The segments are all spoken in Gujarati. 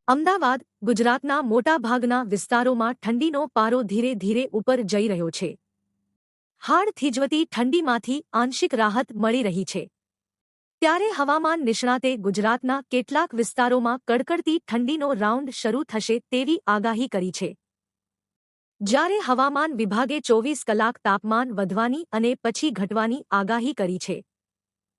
અમદાવાદ, ગુજરાતના મોટાભાગના વિસ્તારોમાં ઠંડીનો પારો ધીરે ધીરે ઉપર જઈ રહ્યો છે. હાડ થીજવતી ઠંડીમાંથી આંશિક રાહત મળી રહી છે. ત્યારે હવામાન નિષ્ણાતે ગુજરાતના કેટલાક વિસ્તારોમાં કડકડતી ઠંડીનો રાઉન્ડ શરૂ થશે તેવી આગાહી કરી છે. જ્યારે હવામાન વિભાગે 24 કલાક તાપમાન વધવાની અને પછી ઘટવાની આગાહી કરી છે.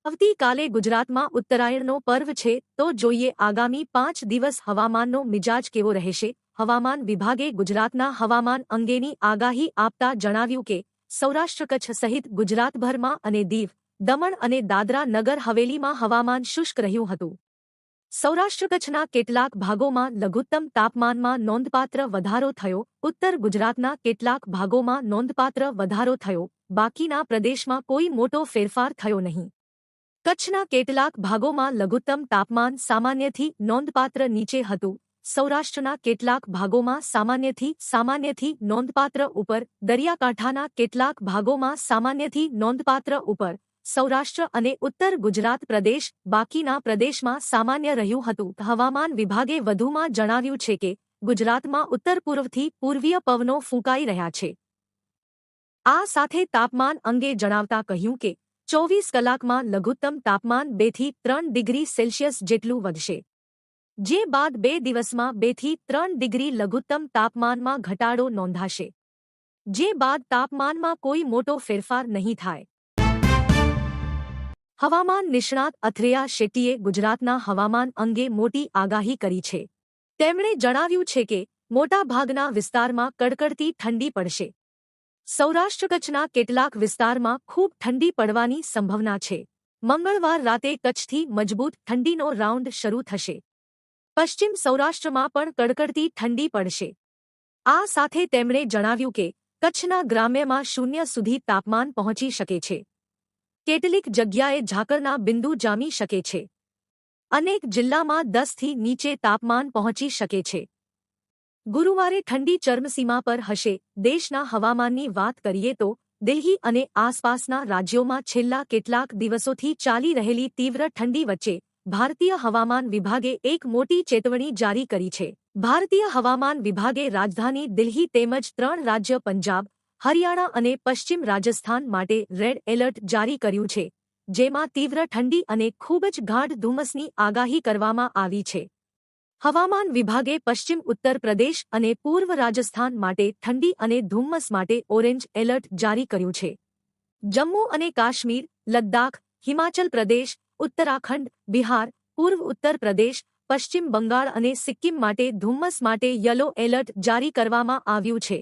આવતીકાલે ગુજરાતમાં ઉત્તરાયણનો પર્વ છે, તો જોઈએ આગામી 5 દિવસ હવામાનનો મિજાજ કેવો રહેશે. હવામાન વિભાગે ગુજરાતના હવામાન અંગેની આગાહી આપતા જણાવ્યું કે સૌરાષ્ટ્ર કચ્છ સહિત ગુજરાતભરમાં અને દીવ, દમણ અને દાદરા નગર હવેલીમાં હવામાન શુષ્ક રહ્યું હતું. સૌરાષ્ટ્ર કચ્છના કેટલાક ભાગોમાં લઘુત્તમ તાપમાનમાં નોંધપાત્ર વધારો થયો. ઉત્તર ગુજરાતના કેટલાક ભાગોમાં નોંધપાત્ર વધારો થયો. બાકીના પ્રદેશમાં કોઈ મોટો ફેરફાર થયો નહીં. કચ્છના કેટલાક ભાગોમાં લઘુત્તમ તાપમાન સામાન્યથી નોંધપાત્ર નીચે હતું. સૌરાષ્ટ્રના કેટલાક ભાગોમાં સામાન્યથી નોંધપાત્ર ઉપર, દરિયાકાંઠાના કેટલાક ભાગોમાં સામાન્યથી નોંધપાત્ર ઉપર, સૌરાષ્ટ્ર અને ઉત્તર ગુજરાત પ્રદેશ, બાકીના પ્રદેશમાં સામાન્ય રહ્યું હતું. હવામાન વિભાગે વધુમાં જણાવ્યું છે કે ગુજરાતમાં ઉત્તર પૂર્વથી પૂર્વીય પવનો ફૂંકાઈ રહ્યા છે. આ સાથે તાપમાન અંગે જણાવતા કહ્યું કે 24 કલાકમાં લઘુત્તમ તાપમાન 2 થી 3 ડિગ્રી સેલ્સિયસ જેટલું વધશે. જે બાદ 2 દિવસમાં 2 થી 3 ડિગ્રી લઘુત્તમ તાપમાનમાં ઘટાડો નોંધાશે. જે બાદ તાપમાનમાં કોઈ મોટો ફેરફાર નહીં થાય. હવામાન નિષ્ણાત અથરેયા શેટ્ટીએ ગુજરાતના હવામાન અંગે મોટી આગાહી કરી છે. તેમણે જણાવ્યું છે કે મોટાભાગના વિસ્તારમાં કડકડતી ઠંડી પડશે. સૌરાષ્ટ્ર કચ્છના કેટલાક વિસ્તારમાં ખૂબ ઠંડી પડવાની સંભાવના છે. મંગળવાર રાતે કચ્છથી મજબૂત ઠંડીનો રાઉન્ડ શરૂ થશે. પશ્ચિમ સૌરાષ્ટ્રમાં પણ કડકડતી ઠંડી પડશે. આ સાથે તેમણે જણાવ્યું કે કચ્છના ગ્રામ્યમાં 0 સુધી તાપમાન પહોંચી શકે છે. કેટલીક જગ્યાએ ઝાકળના બિંદુ જામી શકે છે. અનેક જિલ્લામાં 10 થી નીચે તાપમાન પહોંચી શકે છે. ગુરુવારે ઠંડી ચરમસીમા પર હશે. દેશના હવામાનની વાત કરીએ તો દિલ્હી અને આસપાસના રાજ્યોમાં છેલ્લા કેટલાક દિવસોથી ચાલી રહેલી તીવ્ર ઠંડી વચ્ચે ભારતીય હવામાન વિભાગે એક મોટી ચેતવણી જારી કરી છે. ભારતીય હવામાન વિભાગે રાજધાની દિલ્હી તેમજ 3 રાજ્ય પંજાબ, હરિયાણા અને પશ્ચિમ રાજસ્થાન માટે રેડ એલર્ટ જારી કર્યું છે, જેમાં તીવ્ર ઠંડી અને ખૂબ જ ગાઢ ધુમ્મસની આગાહી કરવામાં આવી છે. હવામાન વિભાગે પશ્ચિમ ઉત્તર પ્રદેશ અને પૂર્વ રાજસ્થાન માટે ઠંડી અને ધુમ્મસ માટે ઓરેન્જ એલર્ટ જારી કર્યું છે. જમ્મુ અને કાશ્મીર, લદ્દાખ, હિમાચલ પ્રદેશ, ઉત્તરાખંડ, બિહાર, પૂર્વ ઉત્તર પ્રદેશ, પશ્ચિમ બંગાળ અને સિક્કિમ માટે ધુમ્મસ માટે યલો એલર્ટ જારી કરવામાં આવ્યું છે.